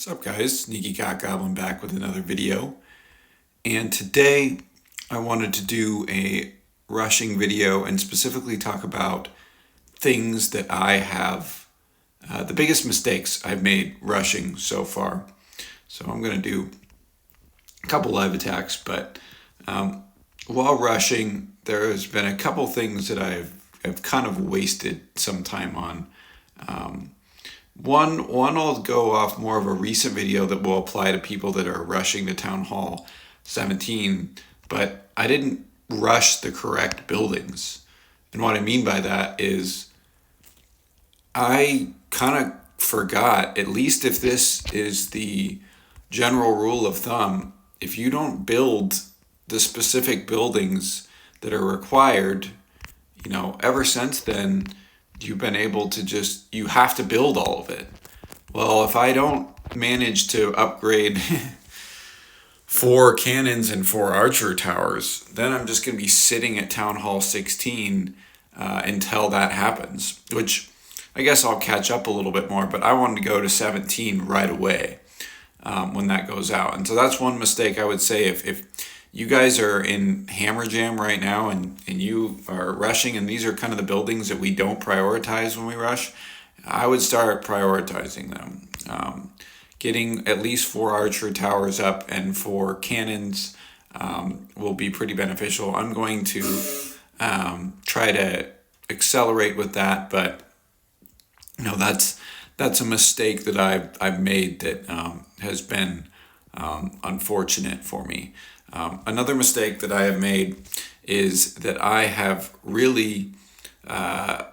What's up, guys? Sneaky Cat Goblin back with another video. And today I wanted to do a rushing video and specifically talk about things that I have, the biggest mistakes I've made rushing so far. So I'm going to do a couple live attacks, but while rushing, there's been a couple things that I've kind of wasted some time on. One I'll go off more of a recent video that will apply to people that are rushing to Town Hall 17, but I didn't rush the correct buildings. And what I mean by that is I kind of forgot, at least if this is the general rule of thumb, if you don't build the specific buildings that are required, ever since then, you've been able to you have to build all of it. Well, if I don't manage to upgrade 4 cannons and 4 archer towers, then I'm just going to be sitting at Town Hall 16 until that happens, which I guess I'll catch up a little bit more, but I wanted to go to 17 right away when that goes out. And so that's one mistake I would say. If you guys are in Hammer Jam right now and you are rushing, and these are kind of the buildings that we don't prioritize when we rush, I would start prioritizing them. Getting at least 4 archer towers up and 4 cannons will be pretty beneficial. I'm going to try to accelerate with that, but that's a mistake that I've made that has been unfortunate for me. Another mistake that I have made is that I have really, my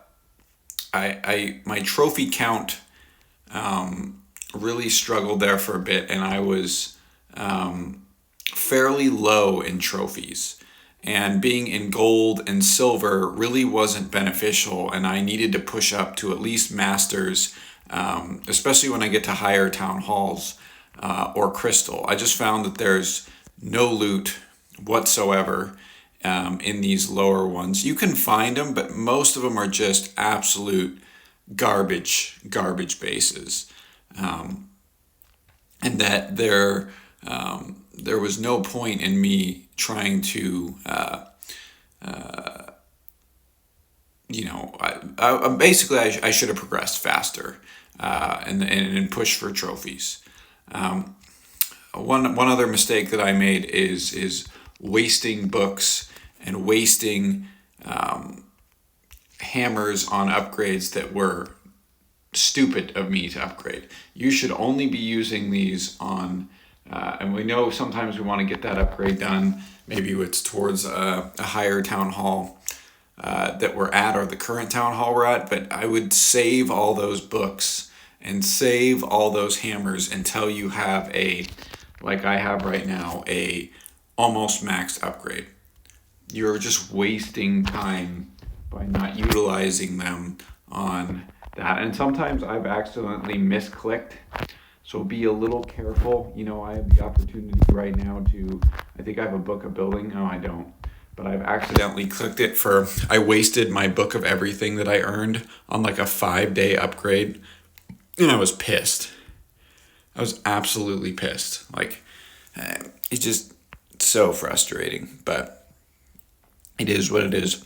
trophy count really struggled there for a bit, and I was fairly low in trophies. And being in gold and silver really wasn't beneficial, and I needed to push up to at least masters, especially when I get to higher town halls or crystal. I just found that there's no loot whatsoever in these lower ones. You can find them, but most of them are just absolute garbage bases. And that there was no point in me trying to, basically I should have progressed faster and pushed for trophies. One other mistake that I made is wasting books and wasting hammers on upgrades that were stupid of me to upgrade. You should only be using these on, and we know sometimes we want to get that upgrade done. Maybe it's towards a higher town hall that we're at, or the current town hall we're at, but I would save all those books and save all those hammers until you have like I have right now, a almost maxed upgrade. You're just wasting time by not utilizing them on that. And sometimes I've accidentally misclicked, so be a little careful. I have the opportunity right now I think I have a book of building. No, I don't. But I've accidentally clicked it I wasted my book of everything that I earned on like a 5-day upgrade. And I was pissed. I was absolutely pissed. It's just so frustrating, but it is what it is.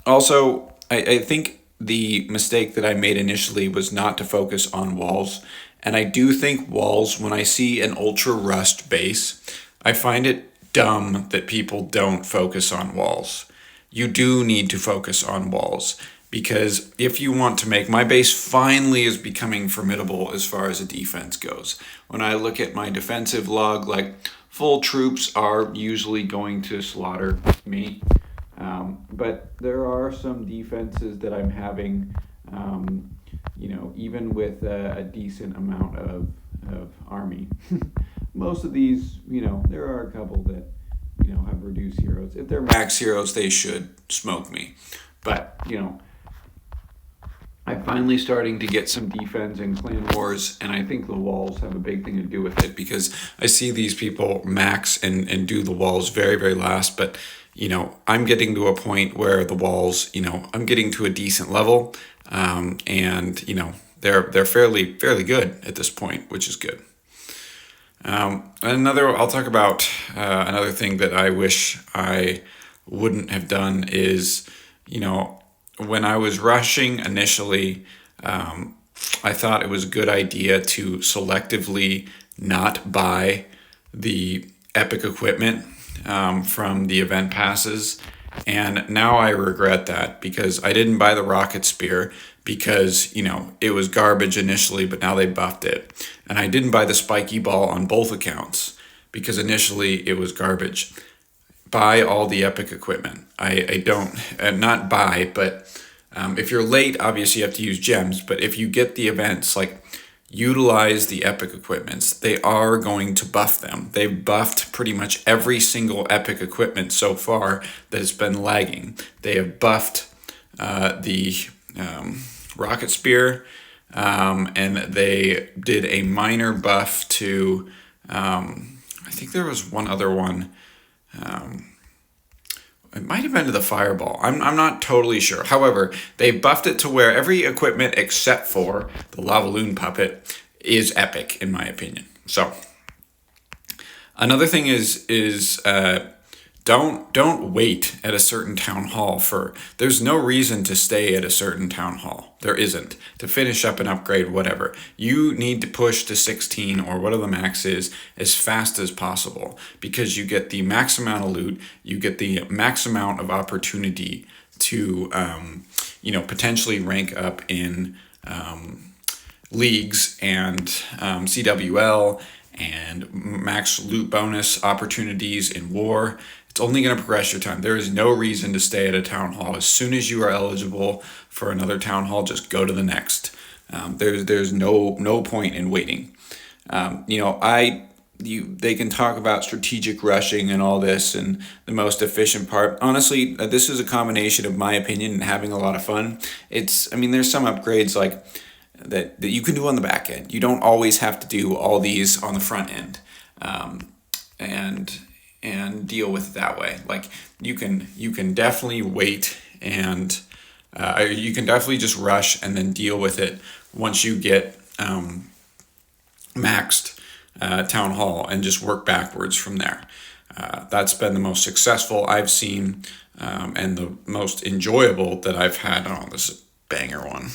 Also, I think the mistake that I made initially was not to focus on walls. And I do think walls, when I see an ultra rust base, I find it dumb that people don't focus on walls. You do need to focus on walls. Because if you want to my base finally is becoming formidable as far as a defense goes. When I look at my defensive log, full troops are usually going to slaughter me. But there are some defenses that I'm having, even with a decent amount of army. Most of these, there are a couple that, have reduced heroes. If they're max heroes, they should smoke me. But, I'm finally starting to get some defense in Clan Wars, and I think the walls have a big thing to do with it, because I see these people max and do the walls very, very last, but, I'm getting to a point where the walls, I'm getting to a decent level, and, they're fairly good at this point, which is good. I'll talk about another thing that I wish I wouldn't have done is, when I was rushing initially, I thought it was a good idea to selectively not buy the Epic equipment from the event passes. And now I regret that because I didn't buy the rocket spear because, it was garbage initially, but now they buffed it. And I didn't buy the spiky ball on both accounts because initially it was garbage. Buy all the Epic equipment. I don't, not buy, but if you're late, obviously you have to use gems. But if you get the events, utilize the Epic equipments. They are going to buff them. They've buffed pretty much every single Epic equipment so far that has been lagging. They have buffed the rocket spear, and they did a minor buff to, I think there was one other one. It might have been to the fireball. I'm not totally sure. However, they buffed it to where every equipment except for the lava loon puppet is epic, in my opinion. So another thing is don't wait at a certain town hall there's no reason to stay at a certain town hall. There isn't. To finish up an upgrade, whatever. You need to push to 16 or whatever the max is as fast as possible because you get the max amount of loot, you get the max amount of opportunity to, potentially rank up in leagues and CWL and max loot bonus opportunities in war. It's only going to progress your time. There is no reason to stay at a town hall. As soon as you are eligible for another town hall, just go to the next. There's no point in waiting. They can talk about strategic rushing and all this and the most efficient part. Honestly, this is a combination of my opinion and having a lot of fun. There's some upgrades that you can do on the back end. You don't always have to do all these on the front end. And deal with it that way. You can definitely wait and you can definitely just rush and then deal with it once you get maxed town hall and just work backwards from there. That's been the most successful I've seen and the most enjoyable that I've had. Oh, this is a banger one.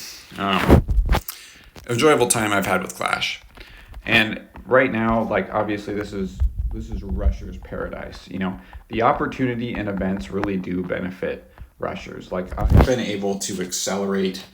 Enjoyable time I've had with Clash. And right now, obviously this is rushers paradise. The opportunity and events really do benefit rushers. I've been able to accelerate,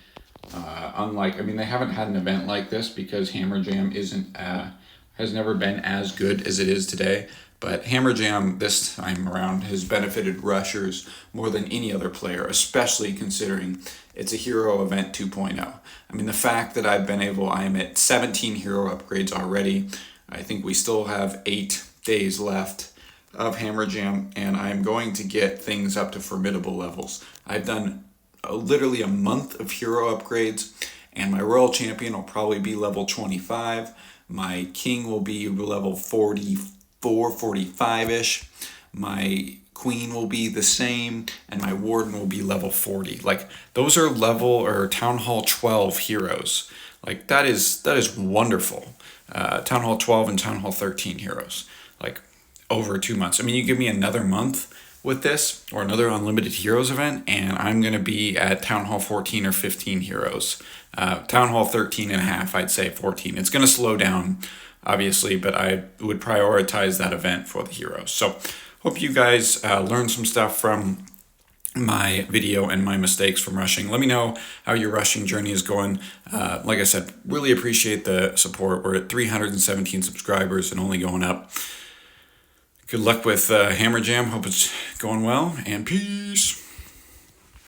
they haven't had an event like this because Hammer Jam has never been as good as it is today. But Hammer Jam this time around has benefited rushers more than any other player, especially considering it's a hero event 2.0. The fact that I am at 17 hero upgrades already. I think we still have 8 days left of Hammer Jam, and I'm going to get things up to formidable levels. I've done literally a month of hero upgrades, and my Royal Champion will probably be level 25. My King will be level 44, 45-ish. My Queen will be the same, and my Warden will be level 40. Those are level or Town Hall 12 heroes. That is wonderful. Town Hall 12 and Town Hall 13 heroes. Over 2 months. You give me another month with this or another unlimited heroes event and I'm going to be at Town Hall 14 or 15 heroes. Town Hall 13 and a half, I'd say 14. It's going to slow down, obviously, but I would prioritize that event for the heroes. So hope you guys learned some stuff from my video and my mistakes from rushing. Let me know how your rushing journey is going. Like I said, really appreciate the support. We're at 317 subscribers and only going up. Good luck with Hammer Jam. Hope it's going well, and peace.